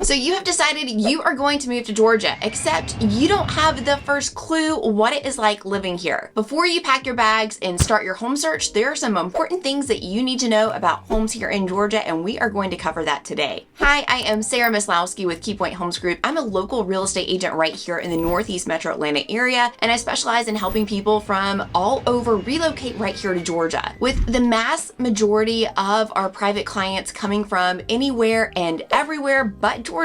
So you have decided you are going to move to Georgia, except you don't have the first clue what it is like living here. Before you pack your bags and start your home search, there are some important things that you need to know about homes here in Georgia, and we are going to cover that today. Hi, I am Sarah Mislowski with KeyPoint Homes Group. I'm a local real estate agent right here in the Northeast Metro Atlanta area, and I specialize in helping people from all over relocate right here to Georgia. With the mass majority of our private clients coming from anywhere and everywhere but Georgia,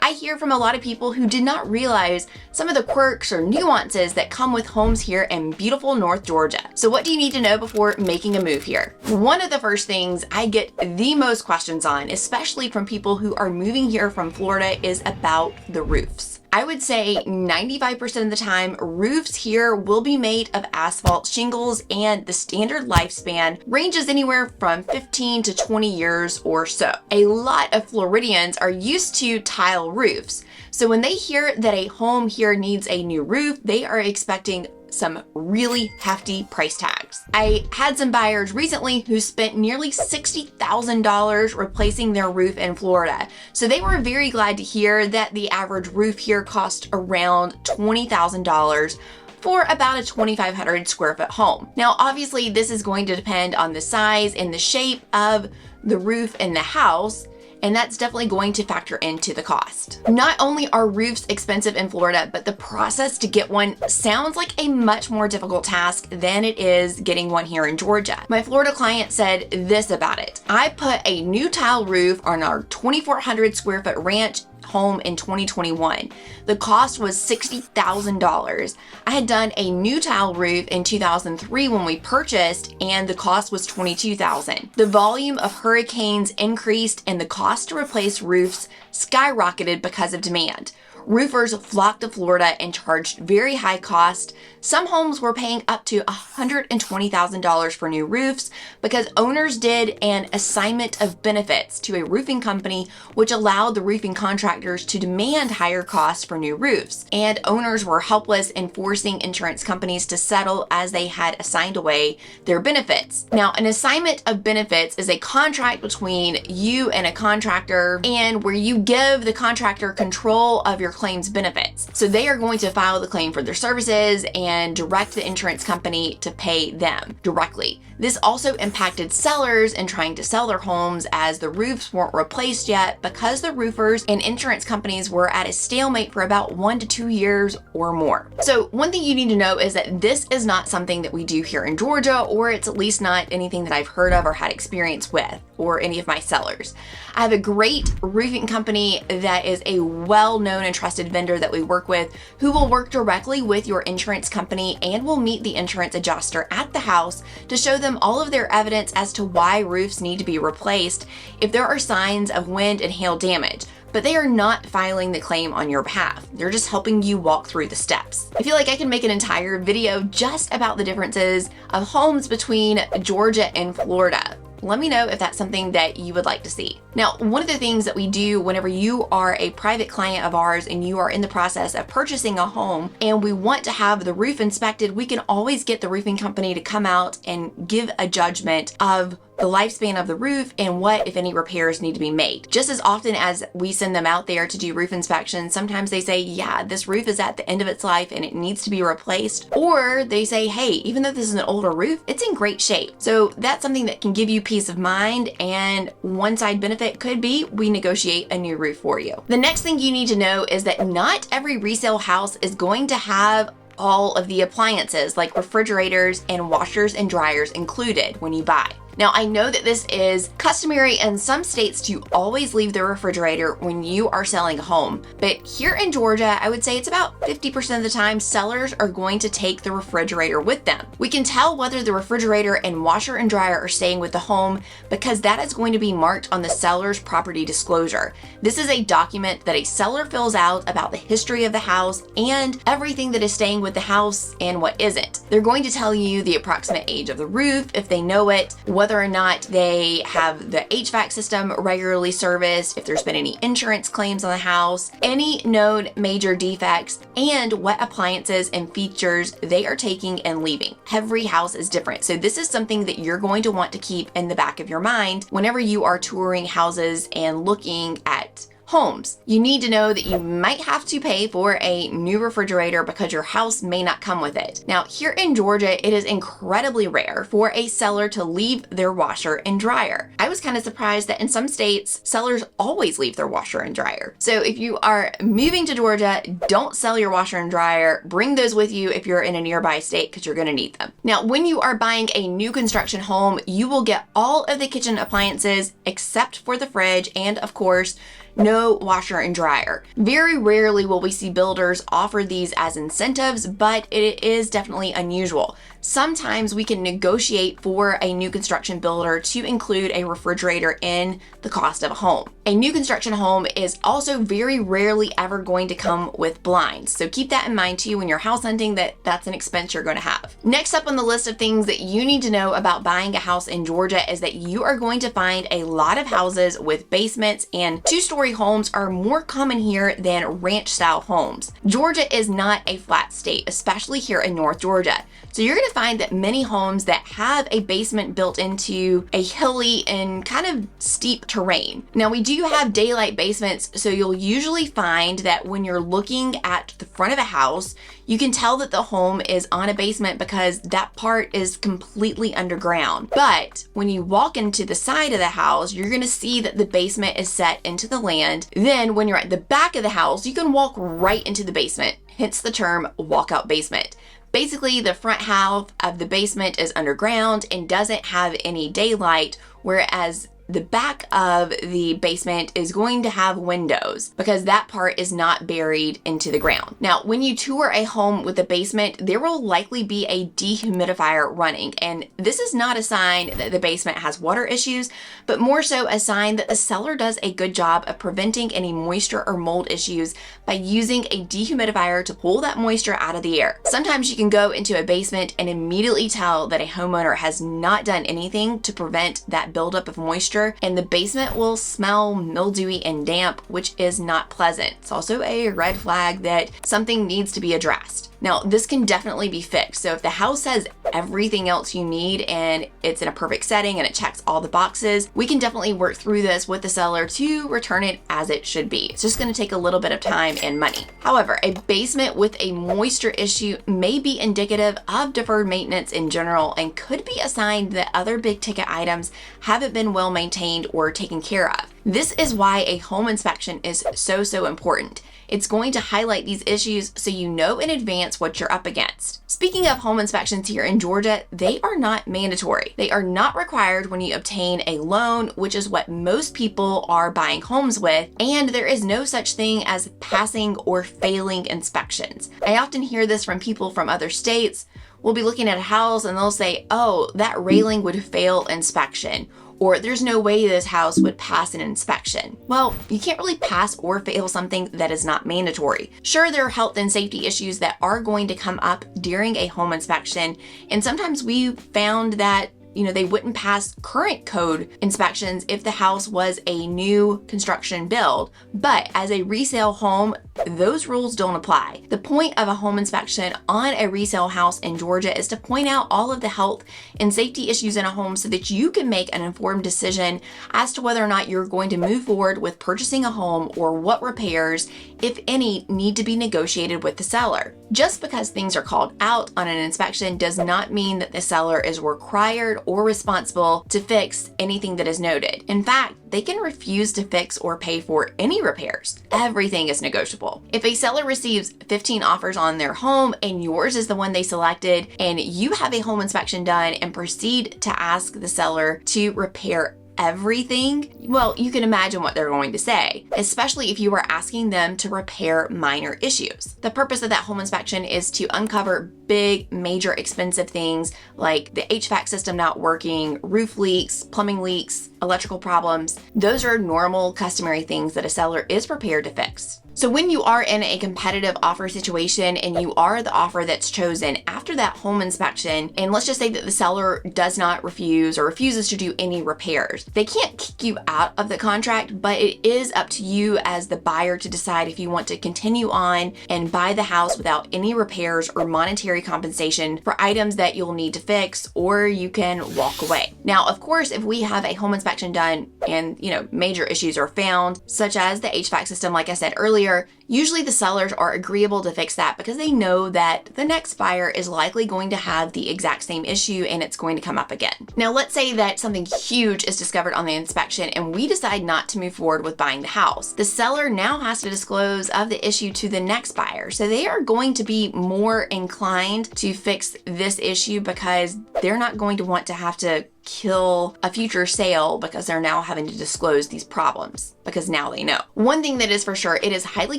I hear from a lot of people who did not realize some of the quirks or nuances that come with homes here in beautiful North Georgia. So what do you need to know before making a move here? One of the first things I get the most questions on, especially from people who are moving here from Florida, is about the roofs. I would say 95% of the time, roofs here will be made of asphalt shingles, and the standard lifespan ranges anywhere from 15 to 20 years or so. A lot of Floridians are used to tile roofs, so when they hear that a home here needs a new roof, they are expecting some really hefty price tags. I had some buyers recently who spent nearly $60,000 replacing their roof in Florida. So they were very glad to hear that the average roof here cost around $20,000 for about a 2,500 square foot home. Now, obviously, this is going to depend on the size and the shape of the roof in the house, and that's definitely going to factor into the cost. Not only are roofs expensive in Florida, but the process to get one sounds like a much more difficult task than it is getting one here in Georgia. My Florida client said this about it: I put a new tile roof on our 2,400 square foot ranch home in 2021. The cost was $60,000. I had done a new tile roof in 2003 when we purchased, and the cost was $22,000. The volume of hurricanes increased and the cost to replace roofs skyrocketed because of demand. Roofers flocked to Florida and charged very high cost. Some homes were paying up to $120,000 for new roofs because owners did an assignment of benefits to a roofing company, which allowed the roofing contractors to demand higher costs for new roofs. And owners were helpless in forcing insurance companies to settle as they had assigned away their benefits. Now, an assignment of benefits is a contract between you and a contractor, and where you give the contractor control of your claims benefits. So they are going to file the claim for their services and direct the insurance company to pay them directly. This also impacted sellers in trying to sell their homes, as the roofs weren't replaced yet because the roofers and insurance companies were at a stalemate for about 1 to 2 years or more. So one thing you need to know is that this is not something that we do here in Georgia, or it's at least not anything that I've heard of or had experience with, or any of my sellers. I have a great roofing company that is a well-known and trusted vendor that we work with, who will work directly with your insurance company and will meet the insurance adjuster at the house to show them all of their evidence as to why roofs need to be replaced if there are signs of wind and hail damage. But they are not filing the claim on your behalf. They're just helping you walk through the steps. I feel like I can make an entire video just about the differences of homes between Georgia and Florida. Let me know if that's something that you would like to see. Now, one of the things that we do whenever you are a private client of ours and you are in the process of purchasing a home and we want to have the roof inspected, we can always get the roofing company to come out and give a judgment of the lifespan of the roof and what, if any, repairs need to be made. Just as often as we send them out there to do roof inspections, sometimes they say, yeah, this roof is at the end of its life and it needs to be replaced. Or they say, hey, even though this is an older roof, it's in great shape. So that's something that can give you peace of mind, and one side benefit could be we negotiate a new roof for you. The next thing you need to know is that not every resale house is going to have all of the appliances like refrigerators and washers and dryers included when you buy. Now, I know that this is customary in some states to always leave the refrigerator when you are selling a home, but here in Georgia, I would say it's about 50% of the time sellers are going to take the refrigerator with them. We can tell whether the refrigerator and washer and dryer are staying with the home because that is going to be marked on the seller's property disclosure. This is a document that a seller fills out about the history of the house and everything that is staying with the house and what isn't. They're going to tell you the approximate age of the roof, if they know it, whether or not they have the HVAC system regularly serviced, if there's been any insurance claims on the house, any known major defects, and what appliances and features they are taking and leaving. Every house is different, so this is something that you're going to want to keep in the back of your mind whenever you are touring houses and looking at Homes. You need to know that you might have to pay for a new refrigerator because your house may not come with it. Now, here in Georgia, it is incredibly rare for a seller to leave their washer and dryer. I was kind of surprised that in some states, sellers always leave their washer and dryer. So if you are moving to Georgia, don't sell your washer and dryer. Bring those with you if you're in a nearby state because you're going to need them. Now, when you are buying a new construction home, you will get all of the kitchen appliances except for the fridge and, of course, no washer and dryer. Very rarely will we see builders offer these as incentives, but it is definitely unusual. Sometimes we can negotiate for a new construction builder to include a refrigerator in the cost of a home. A new construction home is also very rarely ever going to come with blinds. So keep that in mind too when you're house hunting, that's an expense you're going to have. Next up on the list of things that you need to know about buying a house in Georgia is that you are going to find a lot of houses with basements, and two-story homes are more common here than ranch-style homes. Georgia is not a flat state, especially here in North Georgia. So you're going to find that many homes that have a basement built into a hilly and kind of steep terrain. Now, we do have daylight basements, so you'll usually find that when you're looking at the front of a house, you can tell that the home is on a basement because that part is completely underground. But when you walk into the side of the house, you're going to see that the basement is set into the land. Then when you're at the back of the house, you can walk right into the basement, hence the term walkout basement. Basically, the front half of the basement is underground and doesn't have any daylight, whereas the back of the basement is going to have windows because that part is not buried into the ground. Now, when you tour a home with a basement, there will likely be a dehumidifier running, and this is not a sign that the basement has water issues, but more so a sign that the seller does a good job of preventing any moisture or mold issues by using a dehumidifier to pull that moisture out of the air. Sometimes you can go into a basement and immediately tell that a homeowner has not done anything to prevent that buildup of moisture, and the basement will smell mildewy and damp, which is not pleasant. It's also a red flag that something needs to be addressed. Now, this can definitely be fixed. So if the house has everything else you need and it's in a perfect setting and it checks all the boxes, we can definitely work through this with the seller to return it as it should be. It's just going to take a little bit of time and money. However, a basement with a moisture issue may be indicative of deferred maintenance in general and could be a sign that other big ticket items haven't been well maintained or taken care of. This is why a home inspection is so important. It's going to highlight these issues so you know in advance what you're up against. Speaking of home inspections here in Georgia, they are not mandatory. They are not required when you obtain a loan, which is what most people are buying homes with, and there is no such thing as passing or failing inspections. I often hear this from people from other states. We'll be looking at a house and they'll say, oh, that railing would fail inspection, or there's no way this house would pass an inspection. Well, you can't really pass or fail something that is not mandatory. Sure, there are health and safety issues that are going to come up during a home inspection, and sometimes we found that they wouldn't pass current code inspections if the house was a new construction build. But as a resale home, those rules don't apply. The point of a home inspection on a resale house in Georgia is to point out all of the health and safety issues in a home so that you can make an informed decision as to whether or not you're going to move forward with purchasing a home or what repairs, if any, need to be negotiated with the seller. Just because things are called out on an inspection does not mean that the seller is required or responsible to fix anything that is noted. In fact, they can refuse to fix or pay for any repairs. Everything is negotiable. If a seller receives 15 offers on their home and yours is the one they selected, and you have a home inspection done and proceed to ask the seller to repair everything, well, you can imagine what they're going to say, especially if you are asking them to repair minor issues. The purpose of that home inspection is to uncover big, major, expensive things like the HVAC system not working, roof leaks, plumbing leaks, electrical problems. Those are normal, customary things that a seller is prepared to fix. So when you are in a competitive offer situation and you are the offer that's chosen after that home inspection, and let's just say that the seller does not refuse or refuses to do any repairs, they can't kick you out of the contract, but it is up to you as the buyer to decide if you want to continue on and buy the house without any repairs or monetary monetary compensation for items that you'll need to fix, or you can walk away. Now, of course, if we have a home inspection done and, major issues are found, such as the HVAC system, like I said earlier, usually the sellers are agreeable to fix that because they know that the next buyer is likely going to have the exact same issue and it's going to come up again. Now, let's say that something huge is discovered on the inspection and we decide not to move forward with buying the house. The seller now has to disclose of the issue to the next buyer. So they are going to be more inclined to fix this issue because they're not going to want to have to kill a future sale because they're now having to disclose these problems, because now they know. One thing that is for sure, it is highly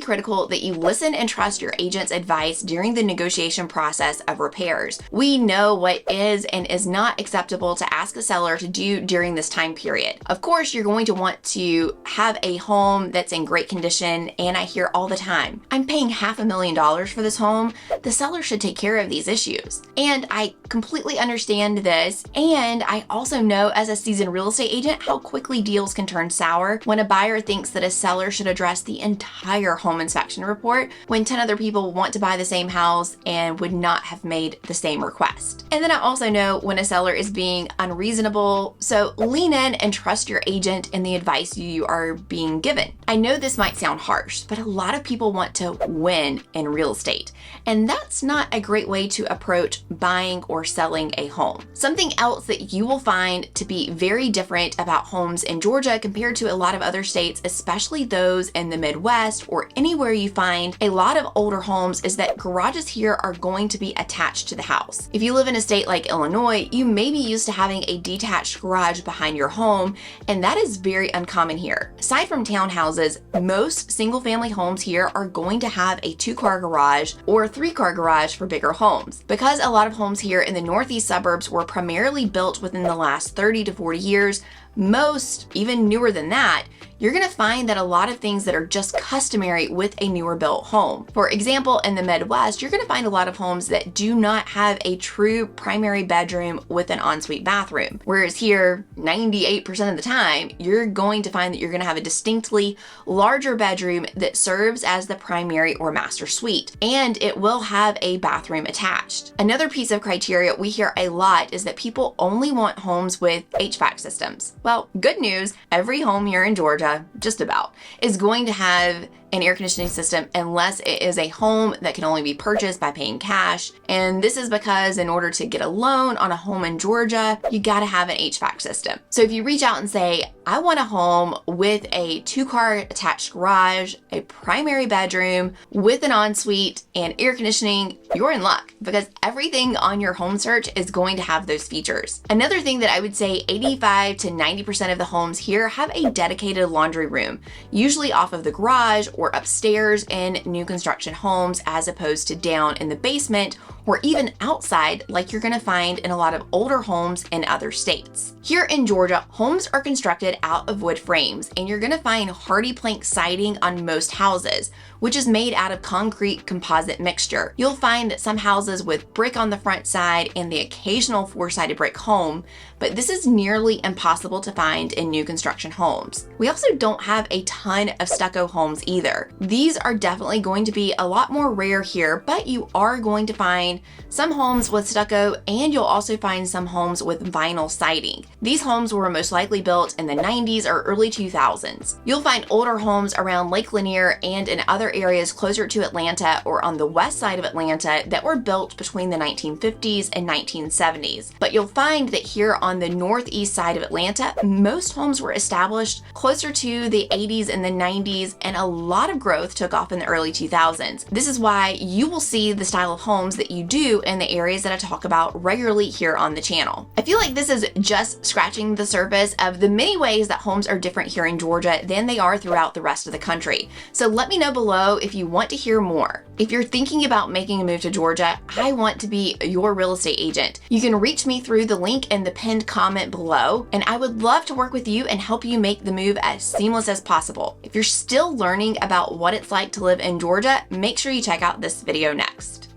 critical that you listen and trust your agent's advice during the negotiation process of repairs. We know what is and is not acceptable to ask the seller to do during this time period. Of course, you're going to want to have a home that's in great condition, and I hear all the time, I'm paying $500,000 for this home. The seller should take care of these issues. And I completely understand this, and I also know as a seasoned real estate agent how quickly deals can turn sour when a buyer thinks that a seller should address the entire home inspection report when 10 other people want to buy the same house and would not have made the same request. And then I also know when a seller is being unreasonable, so lean in and trust your agent and the advice you are being given. I know this might sound harsh, but a lot of people want to win in real estate, and that's not a great way to approach buying or selling a home. Something else that you will find to be very different about homes in Georgia compared to a lot of other states, especially those in the Midwest or anywhere you find a lot of older homes, is that garages here are going to be attached to the house. If you live in a state like Illinois, you may be used to having a detached garage behind your home, and that is very uncommon here. Aside from townhouses, most single-family homes here are going to have a 2-car garage or a 3-car garage for bigger homes. Because a lot of homes here in the northeast suburbs were primarily built within the last 30 to 40 years, most even newer than that, you're gonna find that a lot of things that are just customary with a newer built home. For example, in the Midwest, you're gonna find a lot of homes that do not have a true primary bedroom with an ensuite bathroom. Whereas here, 98% of the time, you're going to find that you're gonna have a distinctly larger bedroom that serves as the primary or master suite, and it will have a bathroom attached. Another piece of criteria we hear a lot is that people only want homes with HVAC systems. Well, good news, every home here in Georgia, just about, is going to have an air conditioning system unless it is a home that can only be purchased by paying cash. And this is because in order to get a loan on a home in Georgia, you gotta have an HVAC system. So if you reach out and say, I want a home with a 2-car attached garage, a primary bedroom with an ensuite and air conditioning, you're in luck because everything on your home search is going to have those features. Another thing that I would say 85 to 90% of the homes here have a dedicated laundry room, usually off of the garage or upstairs in new construction homes as opposed to down in the basement or even outside like you're gonna find in a lot of older homes in other states. Here in Georgia, homes are constructed out of wood frames, and you're gonna find hardy plank siding on most houses, which is made out of concrete composite mixture. You'll find that some houses with brick on the front side and the occasional 4-sided brick home, but this is nearly impossible to find in new construction homes. We also don't have a ton of stucco homes either. These are definitely going to be a lot more rare here, but you are going to find some homes with stucco, and you'll also find some homes with vinyl siding. These homes were most likely built in the 90s or early 2000s. You'll find older homes around Lake Lanier and in other areas closer to Atlanta or on the west side of Atlanta that were built between the 1950s and 1970s. But you'll find that here on the northeast side of Atlanta, most homes were established closer to the 80s and the 90s, and a lot of growth took off in the early 2000s. This is why you will see the style of homes that you do in the areas that I talk about regularly here on the channel. I feel like this is just scratching the surface of the many ways that homes are different here in Georgia than they are throughout the rest of the country. So let me know below if you want to hear more. If you're thinking about making a move to Georgia, I want to be your real estate agent. You can reach me through the link in the pinned comment below, and I would love to work with you and help you make the move as seamless as possible. If you're still learning about what it's like to live in Georgia, make sure you check out this video next.